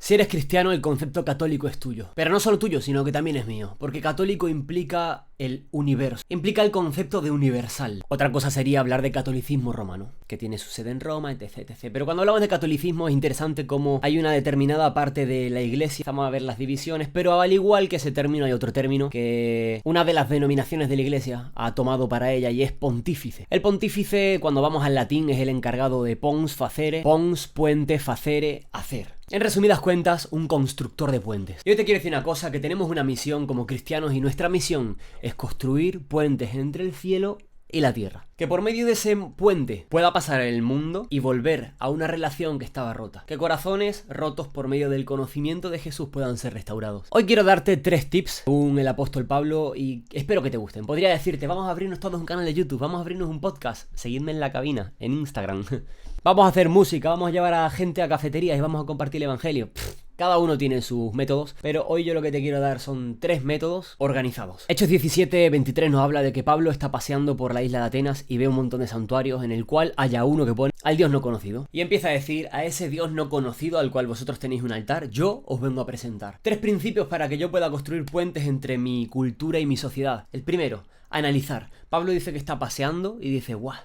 Si eres cristiano, el concepto católico es tuyo. Pero no solo tuyo, sino que también es mío. Porque católico implica el universo. Implica el concepto de universal. Otra cosa sería hablar de catolicismo romano, que tiene su sede en Roma, etc, etc. Pero cuando hablamos de catolicismo es interesante cómo hay una determinada parte de la iglesia. Vamos a ver las divisiones, pero al igual que ese término hay otro término que una de las denominaciones de la iglesia ha tomado para ella y es pontífice. El pontífice, cuando vamos al latín, es el encargado de pons facere, pons puente facere hacer. En resumidas cuentas, un constructor de puentes. Y hoy te quiero decir una cosa, que tenemos una misión como cristianos y nuestra misión es construir puentes entre el cielo y la tierra. Que por medio de ese puente pueda pasar el mundo y volver a una relación que estaba rota. Que corazones rotos por medio del conocimiento de Jesús puedan ser restaurados. Hoy quiero darte 3 tips, según el apóstol Pablo, y espero que te gusten. Podría decirte, vamos a abrirnos todos un canal de YouTube, vamos a abrirnos un podcast, seguidme en la cabina, en Instagram. Vamos a hacer música, vamos a llevar a gente a cafeterías y vamos a compartir el evangelio. Cada uno tiene sus métodos, pero hoy yo lo que te quiero dar son 3 métodos organizados. Hechos 17:23 nos habla de que Pablo está paseando por la isla de Atenas y ve un montón de santuarios en el cual haya uno que pone al Dios no conocido. Y empieza a decir, a ese Dios no conocido al cual vosotros tenéis un altar, yo os vengo a presentar 3 principios para que yo pueda construir puentes entre mi cultura y mi sociedad. El primero, analizar. Pablo dice que está paseando y dice, ¡guau!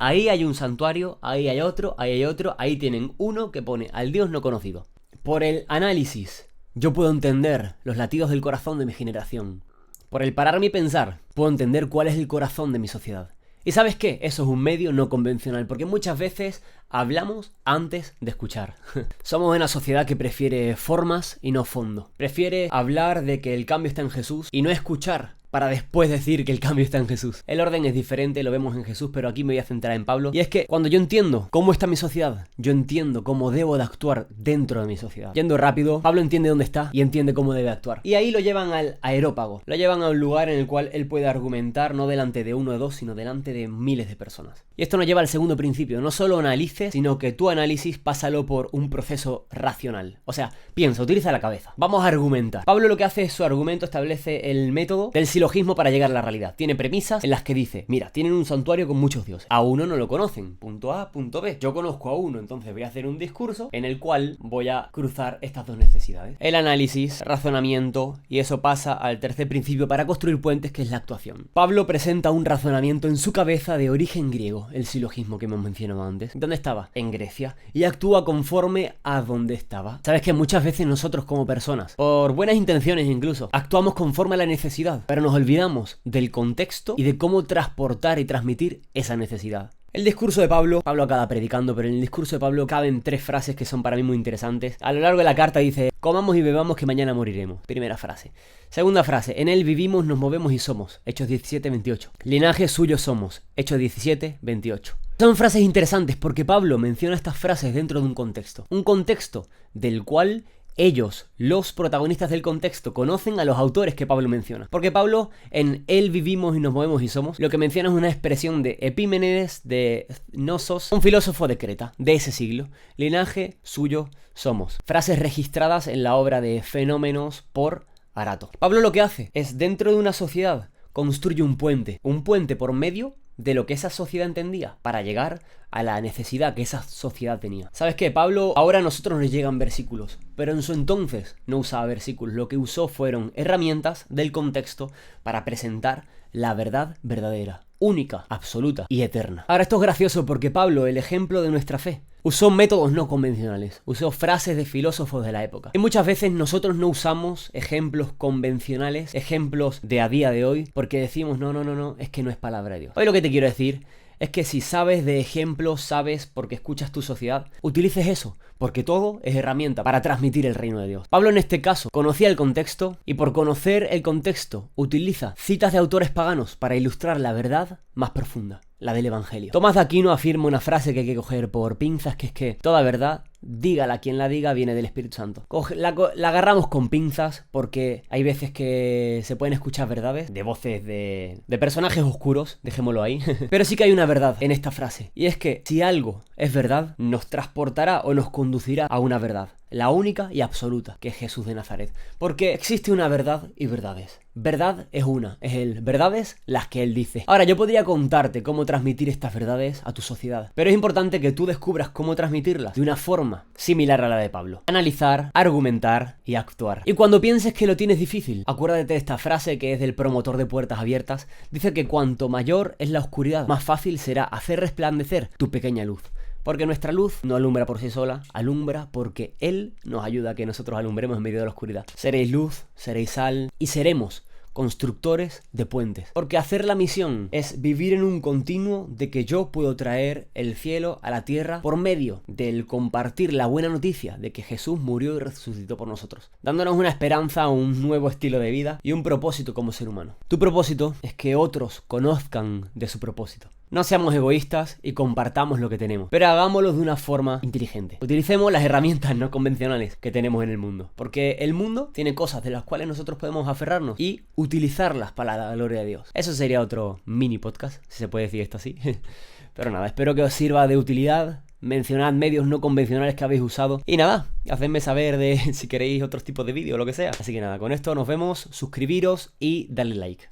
Ahí hay un santuario, ahí hay otro, ahí tienen uno que pone al Dios no conocido. Por el análisis, yo puedo entender los latidos del corazón de mi generación. Por el pararme y pensar, puedo entender cuál es el corazón de mi sociedad. ¿Y sabes qué? Eso es un medio no convencional, porque muchas veces hablamos antes de escuchar. Somos una sociedad que prefiere formas y no fondo. Prefiere hablar de que el cambio está en Jesús y no escuchar para después decir que el cambio está en Jesús. El orden es diferente, lo vemos en Jesús, pero aquí me voy a centrar en Pablo. Y es que cuando yo entiendo cómo está mi sociedad, yo entiendo cómo debo de actuar dentro de mi sociedad. Yendo rápido, Pablo entiende dónde está y entiende cómo debe actuar. Y ahí lo llevan al aerópago. Lo llevan a un lugar en el cual él puede argumentar no delante de uno o dos, sino delante de miles de personas. Y esto nos lleva al segundo principio. No solo analices, sino que tu análisis pásalo por un proceso racional. O sea, piensa, utiliza la cabeza. Vamos a argumentar. Pablo lo que hace es su argumento establece el método del silogismo para llegar a la realidad. Tiene premisas en las que dice, mira, tienen un santuario con muchos dioses. A uno no lo conocen. Punto A, punto B. Yo conozco a uno, entonces voy a hacer un discurso en el cual voy a cruzar estas dos necesidades. El análisis, razonamiento, y eso pasa al tercer principio para construir puentes, que es la actuación. Pablo presenta un razonamiento en su cabeza de origen griego, el silogismo que hemos mencionado antes. ¿Dónde estaba? En Grecia. Y actúa conforme a dónde estaba. Sabes que muchas veces nosotros como personas, por buenas intenciones incluso, actuamos conforme a la necesidad, pero nos olvidamos del contexto y de cómo transportar y transmitir esa necesidad. El discurso de Pablo acaba predicando, pero en el discurso de Pablo caben 3 frases que son para mí muy interesantes. A lo largo de la carta dice, comamos y bebamos que mañana moriremos. Primera frase. Segunda frase, en él vivimos, nos movemos y somos. Hechos 17:28. Linaje suyo somos. Hechos 17:28. Son frases interesantes porque Pablo menciona estas frases dentro de un contexto. Un contexto del cual ellos, los protagonistas del contexto, conocen a los autores que Pablo menciona. Porque Pablo, en él vivimos y nos movemos y somos, lo que menciona es una expresión de Epímenes de Gnosos, un filósofo de Creta, de ese siglo. Linaje suyo somos. Frases registradas en la obra de Fenómenos por Arato. Pablo lo que hace es, dentro de una sociedad, construye un puente por medio de lo que esa sociedad entendía para llegar a la necesidad que esa sociedad tenía. ¿Sabes qué? Pablo, ahora a nosotros nos llegan versículos, pero en su entonces no usaba versículos. Lo que usó fueron herramientas del contexto para presentar la verdad verdadera, única, absoluta y eterna. Ahora esto es gracioso porque Pablo, el ejemplo de nuestra fe, usó métodos no convencionales, usó frases de filósofos de la época. Y muchas veces nosotros no usamos ejemplos convencionales, ejemplos de a día de hoy, porque decimos, no, es que no es palabra de Dios. Hoy lo que te quiero decir es que si sabes de ejemplos, sabes porque escuchas tu sociedad, utilices eso, porque todo es herramienta para transmitir el reino de Dios. Pablo en este caso conocía el contexto y por conocer el contexto utiliza citas de autores paganos para ilustrar la verdad más profunda, la del Evangelio. Tomás de Aquino afirma una frase que hay que coger por pinzas, que es que toda verdad, dígala quien la diga, viene del Espíritu Santo. La agarramos con pinzas porque hay veces que se pueden escuchar verdades de voces de personajes oscuros, dejémoslo ahí. Pero sí que hay una verdad en esta frase, y es que si algo es verdad, nos transportará o nos conducirá a una verdad. la única y absoluta, que es Jesús de Nazaret. Porque existe una verdad y verdades. Verdad es una, es el verdades las que él dice. Ahora, yo podría contarte cómo transmitir estas verdades a tu sociedad, pero es importante que tú descubras cómo transmitirlas de una forma similar a la de Pablo. Analizar, argumentar y actuar. Y cuando pienses que lo tienes difícil, acuérdate de esta frase que es del promotor de Puertas Abiertas. Dice que cuanto mayor es la oscuridad, más fácil será hacer resplandecer tu pequeña luz. Porque nuestra luz no alumbra por sí sola, alumbra porque Él nos ayuda a que nosotros alumbremos en medio de la oscuridad. Seréis luz, seréis sal y seremos constructores de puentes. Porque hacer la misión es vivir en un continuo de que yo puedo traer el cielo a la tierra por medio del compartir la buena noticia de que Jesús murió y resucitó por nosotros, dándonos una esperanza, un nuevo estilo de vida y un propósito como ser humano. Tu propósito es que otros conozcan de su propósito. No seamos egoístas y compartamos lo que tenemos, pero hagámoslo de una forma inteligente. Utilicemos las herramientas no convencionales que tenemos en el mundo, porque el mundo tiene cosas de las cuales nosotros podemos aferrarnos y utilizarlas para la gloria de Dios. Eso sería otro mini podcast, si se puede decir esto así. Pero nada, espero que os sirva de utilidad. Mencionad medios no convencionales que habéis usado. Y nada, hacedme saber de si queréis otros tipos de vídeos o lo que sea. Así que nada, con esto nos vemos, suscribiros y darle like.